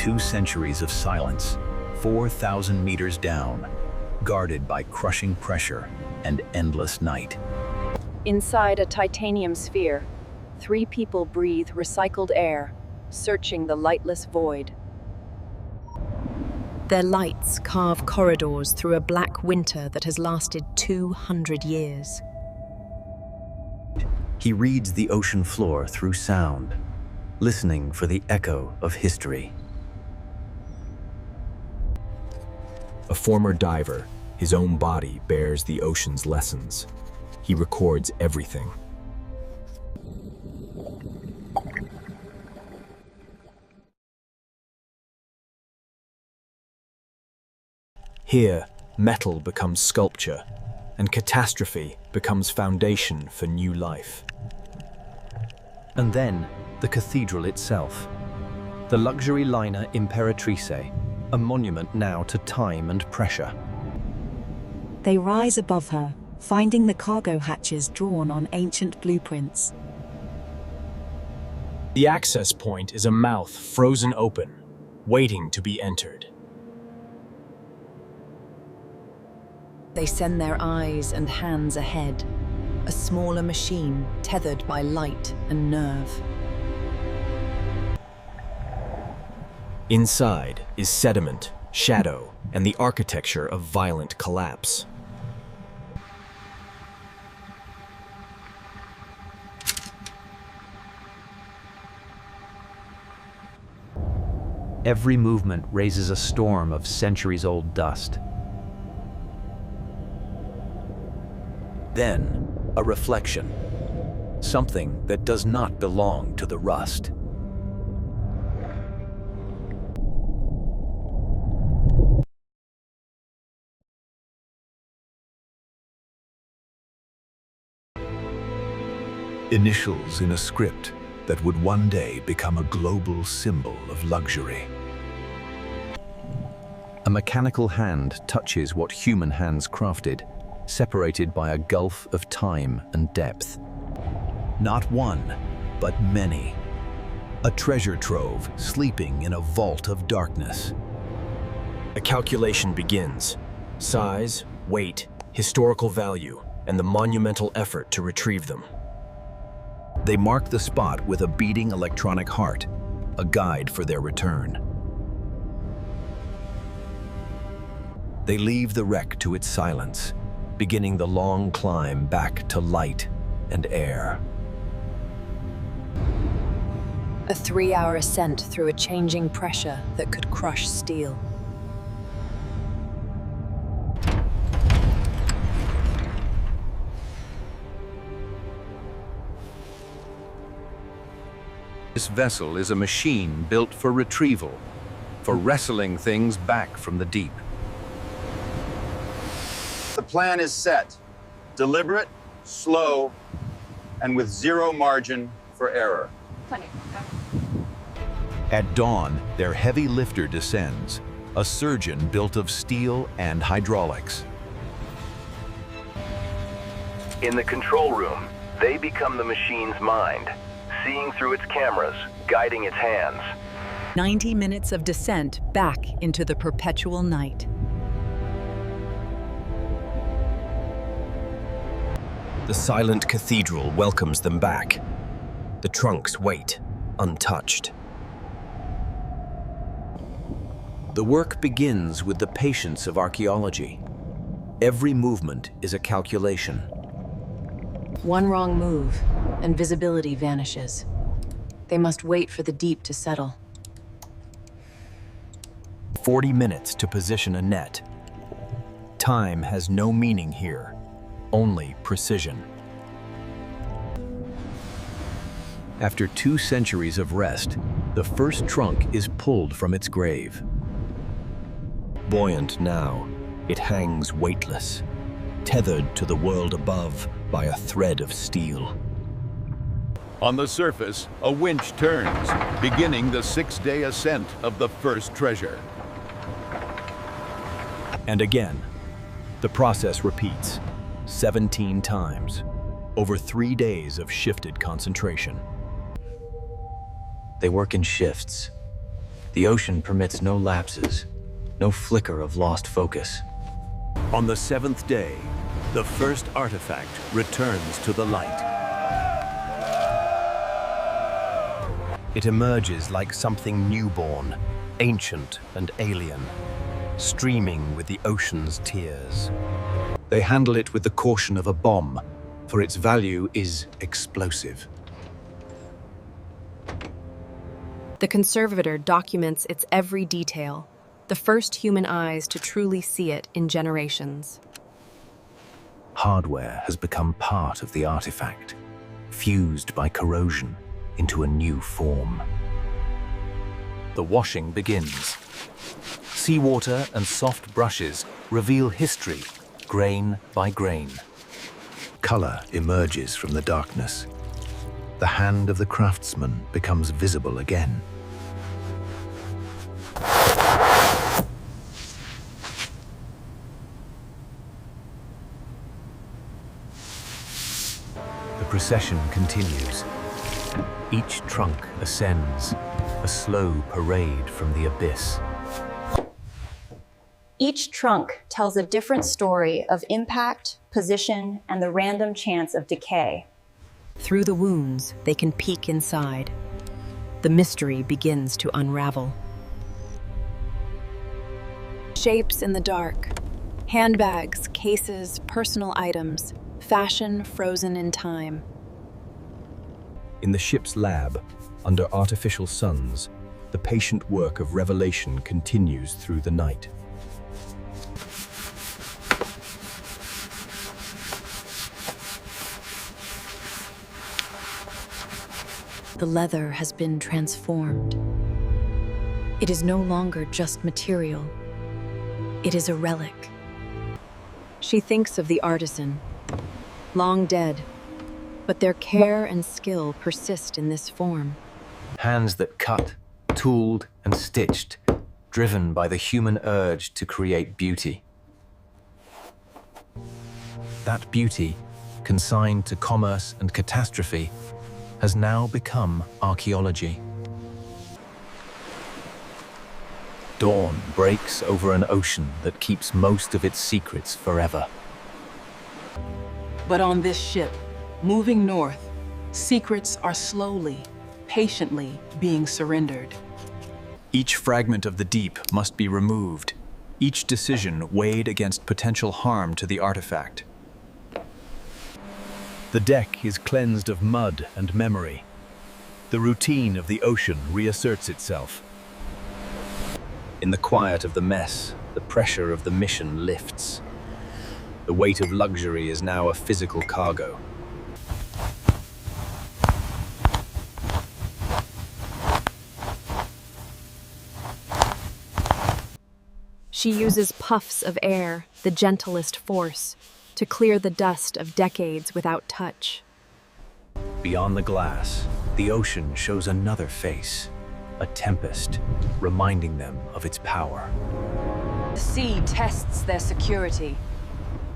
2 centuries of silence, 4,000 meters down, guarded by crushing pressure and endless night. Inside a titanium sphere, 3 people breathe recycled air, searching the lightless void. Their lights carve corridors through a black winter that has lasted 200 years. He reads the ocean floor through sound, listening for the echo of history. A former diver, his own body bears the ocean's lessons. He records everything. Here, metal becomes sculpture, and catastrophe becomes foundation for new life. And then, the cathedral itself. The luxury liner Imperatrice, a monument now to time and pressure. They rise above her, finding the cargo hatches drawn on ancient blueprints. The access point is a mouth frozen open, waiting to be entered. They send their eyes and hands ahead, a smaller machine tethered by light and nerve. Inside is sediment, shadow, and the architecture of violent collapse. Every movement raises a storm of centuries-old dust. Then, a reflection. Something that does not belong to the rust. Initials in a script that would one day become a global symbol of luxury. A mechanical hand touches what human hands crafted, separated by a gulf of time and depth. Not one, but many. A treasure trove sleeping in a vault of darkness. A calculation begins. Size, weight, historical value, and the monumental effort to retrieve them. They mark the spot with a beating electronic heart, a guide for their return. They leave the wreck to its silence, beginning the long climb back to light and air. A 3-hour ascent through a changing pressure that could crush steel. This vessel is a machine built for retrieval, for wrestling things back from the deep. The plan is set. Deliberate, slow, and with zero margin for error. At dawn, their heavy lifter descends, a surgeon built of steel and hydraulics. In the control room, they become the machine's mind, seeing through its cameras, guiding its hands. 90 minutes of descent back into the perpetual night. The silent cathedral welcomes them back. The trunks wait, untouched. The work begins with the patience of archaeology. Every movement is a calculation. One wrong move, and visibility vanishes. They must wait for the deep to settle. 40 minutes to position a net. Time has no meaning here, only precision. After 2 centuries of rest, the first trunk is pulled from its grave. Buoyant now, it hangs weightless, tethered to the world above by a thread of steel. On the surface, a winch turns, beginning the 6-day ascent of the first treasure. And again, the process repeats 17 times, over 3 days of shifted concentration. They work in shifts. The ocean permits no lapses, no flicker of lost focus. On the seventh day, the first artifact returns to the light. It emerges like something newborn, ancient and alien, streaming with the ocean's tears. They handle it with the caution of a bomb, for its value is explosive. The conservator documents its every detail, the first human eyes to truly see it in generations. Hardware has become part of the artifact, fused by corrosion into a new form. The washing begins. Seawater and soft brushes reveal history, grain by grain. Color emerges from the darkness. The hand of the craftsman becomes visible again. The procession continues. Each trunk ascends, a slow parade from the abyss. Each trunk tells a different story of impact, position, and the random chance of decay. Through the wounds, they can peek inside. The mystery begins to unravel. Shapes in the dark. Handbags, cases, personal items. Fashion frozen in time. In the ship's lab, under artificial suns, the patient work of revelation continues through the night. The leather has been transformed. It is no longer just material. It is a relic. She thinks of the artisan, long dead, but their care and skill persist in this form. Hands that cut, tooled and stitched, driven by the human urge to create beauty. That beauty, consigned to commerce and catastrophe, has now become archaeology. Dawn breaks over an ocean that keeps most of its secrets forever. But on this ship, moving north, secrets are slowly, patiently being surrendered. Each fragment of the deep must be removed, each decision weighed against potential harm to the artifact. The deck is cleansed of mud and memory. The routine of the ocean reasserts itself. In the quiet of the mess, the pressure of the mission lifts. The weight of luxury is now a physical cargo. She uses puffs of air, the gentlest force, to clear the dust of decades without touch. Beyond the glass, the ocean shows another face, a tempest, reminding them of its power. The sea tests their security.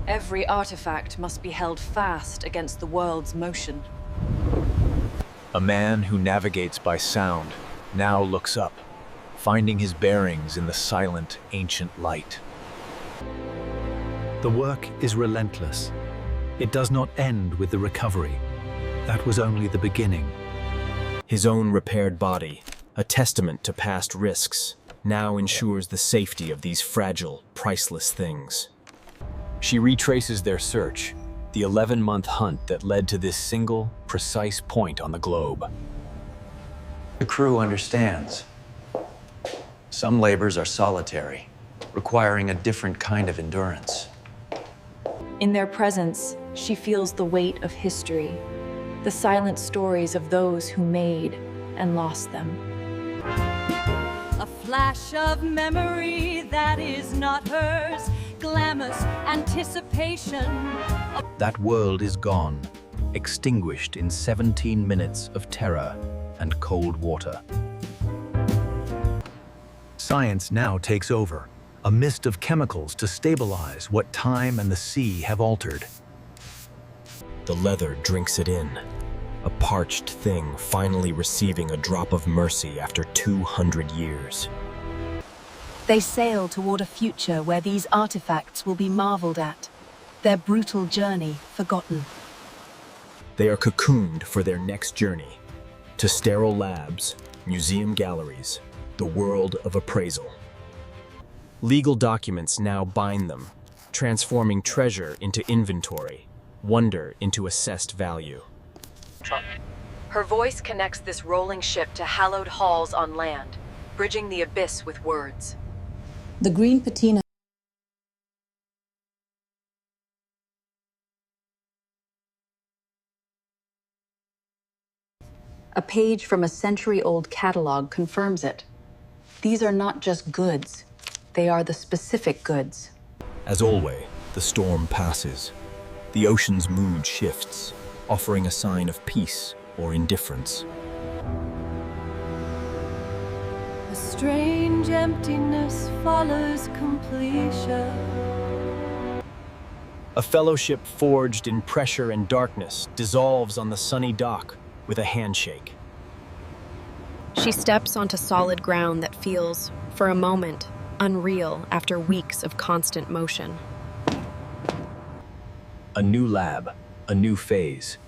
Every artifact must be held fast against the world's motion. A man who navigates by sound now looks up, finding his bearings in the silent, ancient light. The work is relentless. It does not end with the recovery. That was only the beginning. His own repaired body, a testament to past risks, now ensures the safety of these fragile, priceless things. She retraces their search, the 11-month hunt that led to this single, precise point on the globe. The crew understands. Some labors are solitary, requiring a different kind of endurance. In their presence, she feels the weight of history, the silent stories of those who made and lost them. A flash of memory that is not hers, glamorous anticipation. That world is gone, extinguished in 17 minutes of terror and cold water. Science now takes over, a mist of chemicals to stabilize what time and the sea have altered. The leather drinks it in, a parched thing finally receiving a drop of mercy after 200 years. They sail toward a future where these artifacts will be marveled at, their brutal journey forgotten. They are cocooned for their next journey, to sterile labs, museum galleries, the world of appraisal. Legal documents now bind them, transforming treasure into inventory, wonder into assessed value. Her voice connects this rolling ship to hallowed halls on land, bridging the abyss with words. The green patina. A page from a century-old catalog confirms it. These are not just goods, they are the specific goods. As always, the storm passes. The ocean's mood shifts, offering a sign of peace or indifference. A strange emptiness follows completion. A fellowship forged in pressure and darkness dissolves on the sunny dock with a handshake. She steps onto solid ground that feels, for a moment, unreal after weeks of constant motion. A new lab, a new phase.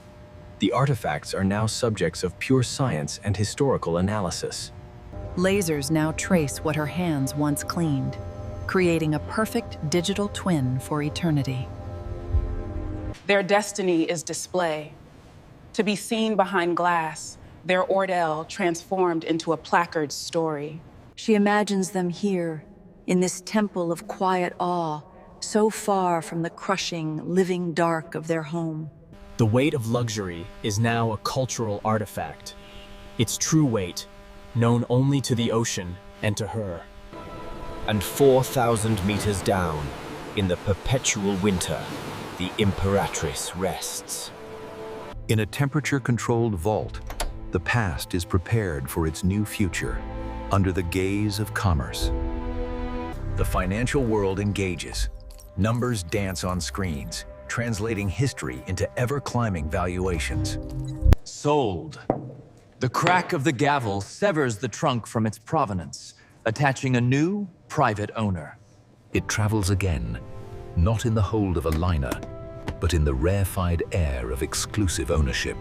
The artifacts are now subjects of pure science and historical analysis. Lasers now trace what her hands once cleaned, creating a perfect digital twin for eternity. Their destiny is display. To be seen behind glass, their ordel transformed into a placard story. She imagines them here, in this temple of quiet awe, so far from the crushing, living dark of their home. The weight of luxury is now a cultural artifact. Its true weight, known only to the ocean and to her. And 4,000 meters down, in the perpetual winter, the Imperatrice rests. In a temperature-controlled vault, the past is prepared for its new future, under the gaze of commerce. The financial world engages. Numbers dance on screens, translating history into ever-climbing valuations. Sold. The crack of the gavel severs the trunk from its provenance, attaching a new, private owner. It travels again, not in the hold of a liner, but in the rarefied air of exclusive ownership.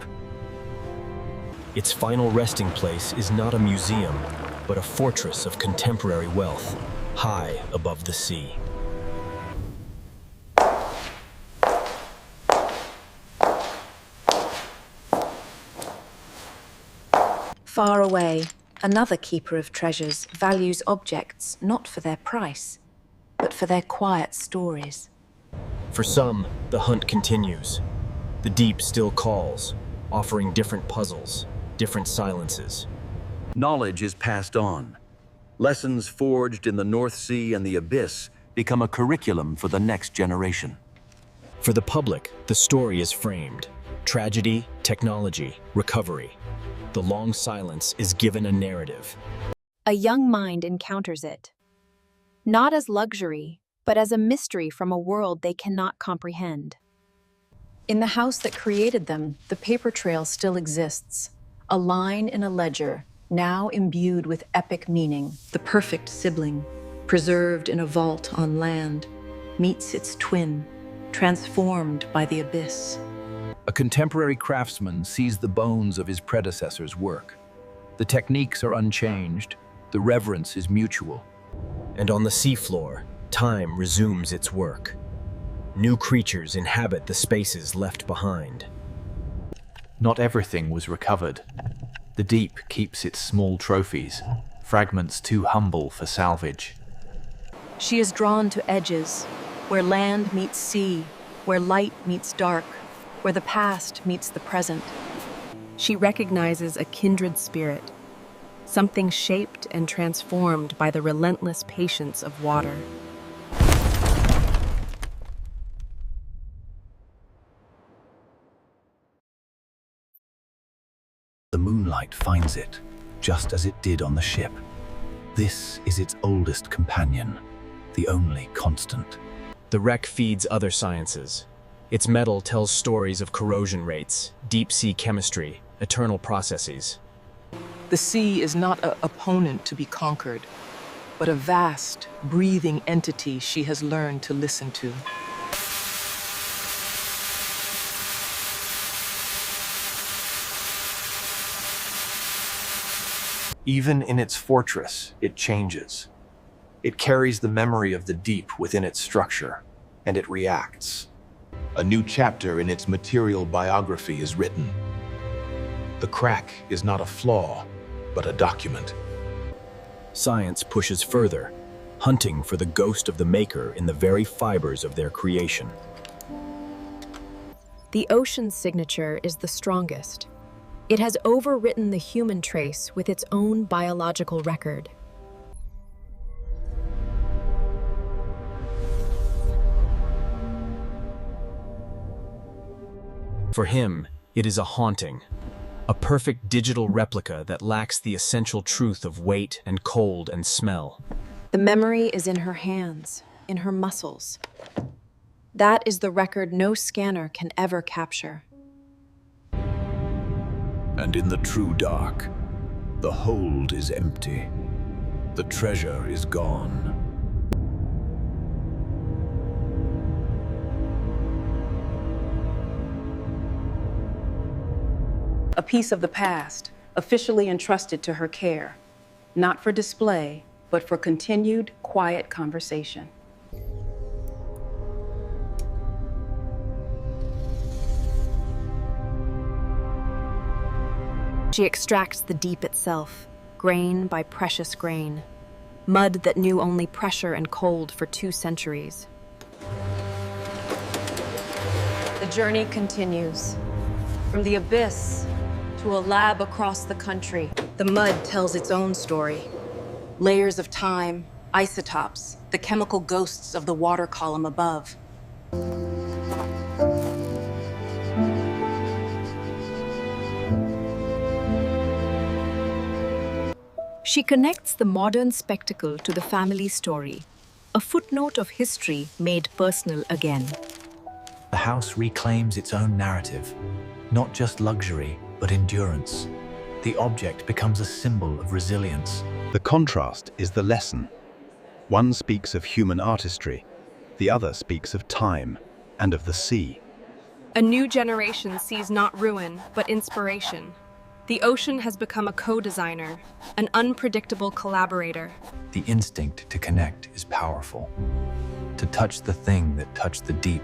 Its final resting place is not a museum, but a fortress of contemporary wealth, high above the sea. Far away, another keeper of treasures values objects not for their price, but for their quiet stories. For some, the hunt continues. The deep still calls, offering different puzzles, different silences. Knowledge is passed on. Lessons forged in the North Sea and the abyss become a curriculum for the next generation. For the public, the story is framed. Tragedy, technology, recovery. The long silence is given a narrative. A young mind encounters it, not as luxury, but as a mystery from a world they cannot comprehend. In the house that created them, the paper trail still exists, a line in a ledger, now imbued with epic meaning. The perfect sibling, preserved in a vault on land, meets its twin, transformed by the abyss. A contemporary craftsman sees the bones of his predecessor's work. The techniques are unchanged, the reverence is mutual. And on the seafloor, time resumes its work. New creatures inhabit the spaces left behind. Not everything was recovered. The deep keeps its small trophies, fragments too humble for salvage. She is drawn to edges, where land meets sea, where light meets dark, where the past meets the present. She recognizes a kindred spirit, something shaped and transformed by the relentless patience of water. The moonlight finds it, just as it did on the ship. This is its oldest companion, the only constant. The wreck feeds other sciences. Its metal tells stories of corrosion rates, deep-sea chemistry, eternal processes. The sea is not an opponent to be conquered, but a vast, breathing entity she has learned to listen to. Even in its fortress, it changes. It carries the memory of the deep within its structure, and it reacts. A new chapter in its material biography is written. The crack is not a flaw, but a document. Science pushes further, hunting for the ghost of the maker in the very fibers of their creation. The ocean's signature is the strongest. It has overwritten the human trace with its own biological record. For him, it is a haunting, a perfect digital replica that lacks the essential truth of weight and cold and smell. The memory is in her hands, in her muscles. That is the record no scanner can ever capture. And in the true dark, the hold is empty. The treasure is gone. A piece of the past, officially entrusted to her care, not for display, but for continued, quiet conversation. She extracts the deep itself, grain by precious grain, mud that knew only pressure and cold for 2 centuries. The journey continues. From the abyss to a lab across the country. The mud tells its own story. Layers of time, isotopes, the chemical ghosts of the water column above. She connects the modern spectacle to the family story, a footnote of history made personal again. The house reclaims its own narrative, not just luxury, but endurance. The object becomes a symbol of resilience. The contrast is the lesson. One speaks of human artistry, the other speaks of time and of the sea. A new generation sees not ruin, but inspiration. The ocean has become a co-designer, an unpredictable collaborator. The instinct to connect is powerful. To touch the thing that touched the deep.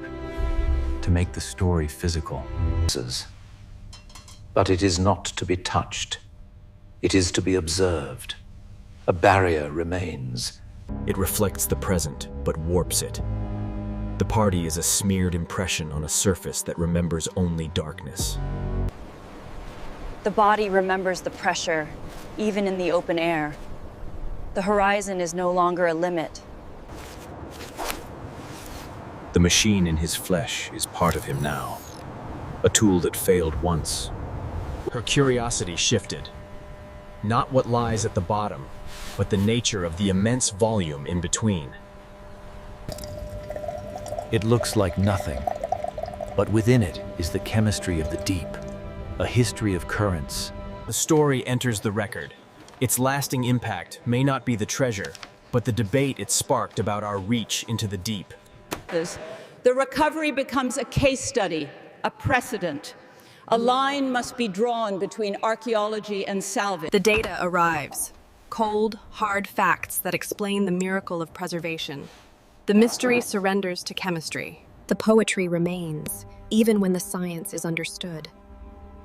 To make the story physical. But it is not to be touched. It is to be observed. A barrier remains. It reflects the present, but warps it. The party is a smeared impression on a surface that remembers only darkness. The body remembers the pressure, even in the open air. The horizon is no longer a limit. The machine in his flesh is part of him now. A tool that failed once. Her curiosity shifted. Not what lies at the bottom, but the nature of the immense volume in between. It looks like nothing, but within it is the chemistry of the deep. A history of currents. The story enters the record. Its lasting impact may not be the treasure, but the debate it sparked about our reach into the deep. The recovery becomes a case study, a precedent. A line must be drawn between archaeology and salvage. The data arrives. Cold, hard facts that explain the miracle of preservation. The mystery surrenders to chemistry. The poetry remains, even when the science is understood.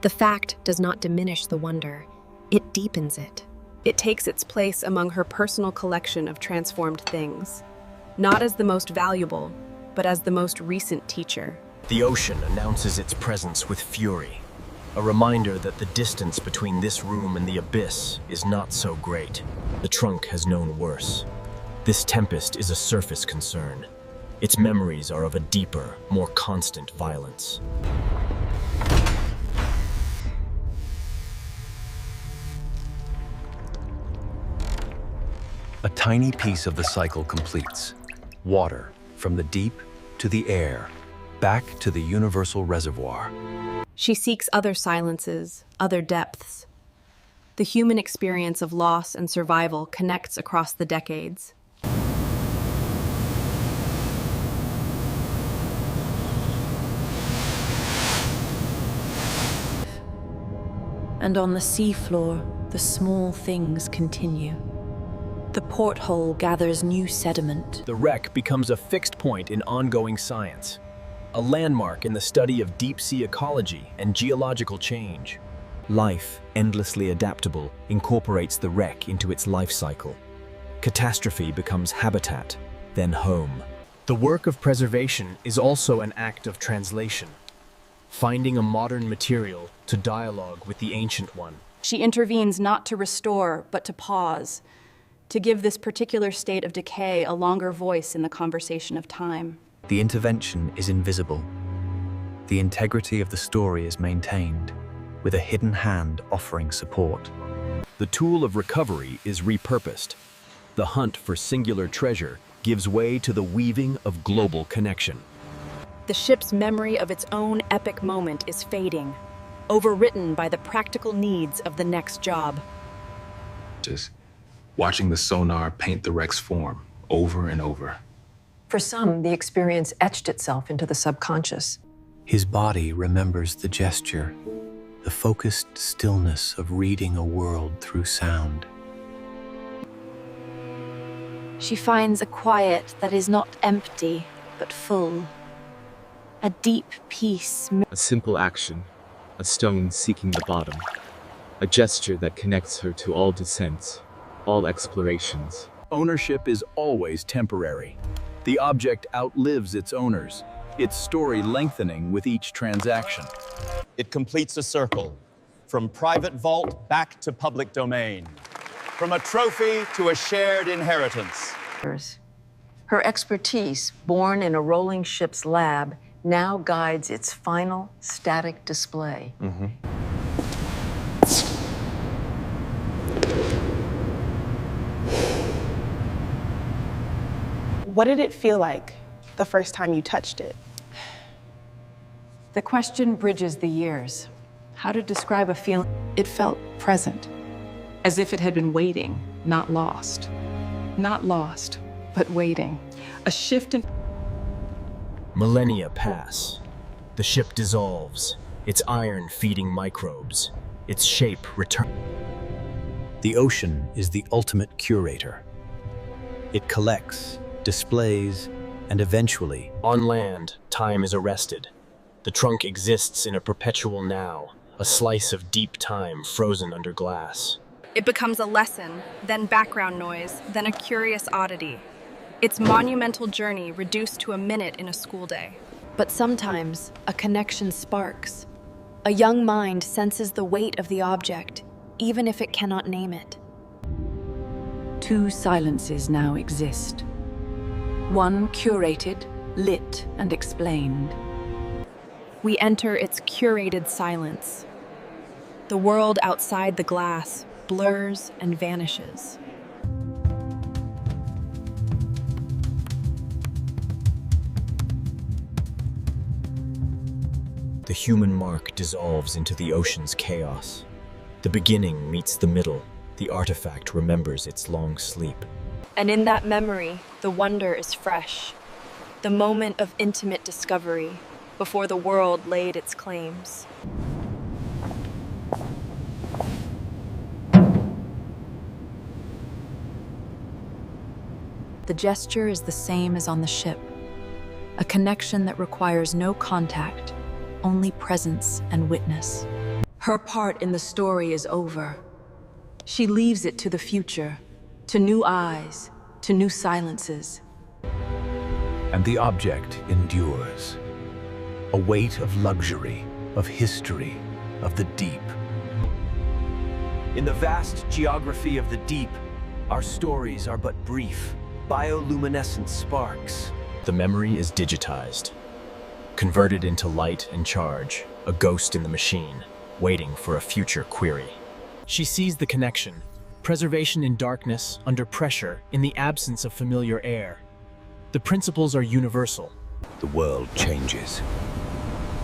The fact does not diminish the wonder, it deepens it. It takes its place among her personal collection of transformed things, not as the most valuable, but as the most recent teacher. The ocean announces its presence with fury, a reminder that the distance between this room and the abyss is not so great. The trunk has known worse. This tempest is a surface concern. Its memories are of a deeper, more constant violence. A tiny piece of the cycle completes. Water, from the deep to the air, back to the universal reservoir. She seeks other silences, other depths. The human experience of loss and survival connects across the decades. And on the seafloor, the small things continue. The porthole gathers new sediment. The wreck becomes a fixed point in ongoing science, a landmark in the study of deep-sea ecology and geological change. Life, endlessly adaptable, incorporates the wreck into its life cycle. Catastrophe becomes habitat, then home. The work of preservation is also an act of translation, finding a modern material to dialogue with the ancient one. She intervenes not to restore, but to pause, to give this particular state of decay a longer voice in the conversation of time. The intervention is invisible. The integrity of the story is maintained, with a hidden hand offering support. The tool of recovery is repurposed. The hunt for singular treasure gives way to the weaving of global connection. The ship's memory of its own epic moment is fading, overwritten by the practical needs of the next job. Just watching the sonar paint the wreck's form over and over. For some, the experience etched itself into the subconscious. His body remembers the gesture, the focused stillness of reading a world through sound. She finds a quiet that is not empty, but full. A deep peace. A simple action, a stone seeking the bottom. A gesture that connects her to all descents, all explorations. Ownership is always temporary. The object outlives its owners, its story lengthening with each transaction. It completes a circle, from private vault back to public domain, from a trophy to a shared inheritance. Her expertise, born in a rolling ship's lab, now guides its final static display. What did it feel like the first time you touched it? The question bridges the years. How to describe a feeling? It felt present, as if it had been waiting, not lost. Not lost, but waiting. A shift in... Millennia pass. The ship dissolves, its iron feeding microbes, its shape returns. The ocean is the ultimate curator. It collects, displays, and eventually, on land, time is arrested. The trunk exists in a perpetual now, a slice of deep time frozen under glass. It becomes a lesson, then background noise, then a curious oddity. Its monumental journey reduced to a minute in a school day. But sometimes, a connection sparks. A young mind senses the weight of the object, even if it cannot name it. Two silences now exist. One curated, lit, and explained. We enter its curated silence. The world outside the glass blurs and vanishes. The human mark dissolves into the ocean's chaos. The beginning meets the middle. The artifact remembers its long sleep. And in that memory, the wonder is fresh. The moment of intimate discovery, before the world laid its claims. The gesture is the same as on the ship. A connection that requires no contact, only presence and witness. Her part in the story is over. She leaves it to the future, to new eyes, to new silences. And the object endures. A weight of luxury, of history, of the deep. In the vast geography of the deep, our stories are but brief, bioluminescent sparks. The memory is digitized, converted into light and charge, a ghost in the machine, waiting for a future query. She sees the connection, preservation in darkness, under pressure, in the absence of familiar air. The principles are universal, The world changes.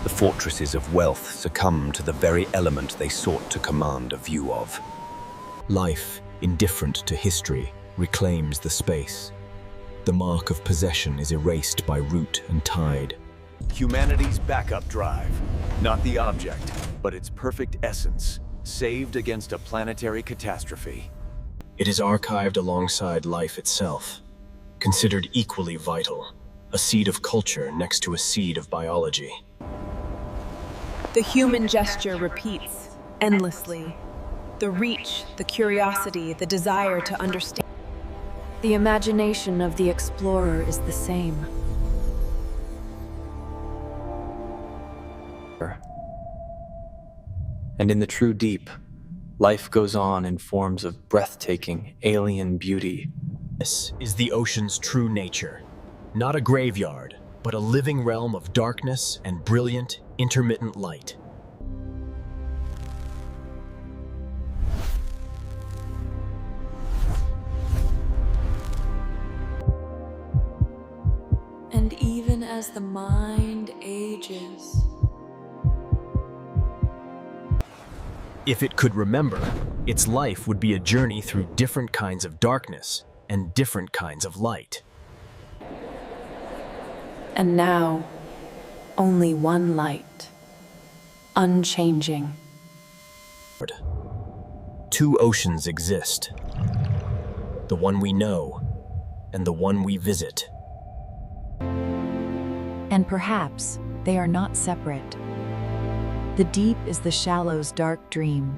The fortresses of wealth succumb to the very element they sought to command a view of. Life, indifferent to history, reclaims the space. The mark of possession is erased by root and tide. Humanity's backup drive, not the object, but its perfect essence, saved against a planetary catastrophe. It is archived alongside life itself, considered equally vital, a seed of culture next to a seed of biology. The human gesture repeats endlessly. The reach, the curiosity, the desire to understand. The imagination of the explorer is the same. And in the true deep, life goes on in forms of breathtaking, alien beauty. This is the ocean's true nature. Not a graveyard, but a living realm of darkness and brilliant, intermittent light. And even as the mind ages, If it could remember, its life would be a journey through different kinds of darkness and different kinds of light. And now, only one light, unchanging. Two oceans exist. The one we know and the one we visit. And perhaps they are not separate. The deep is the shallow's dark dream,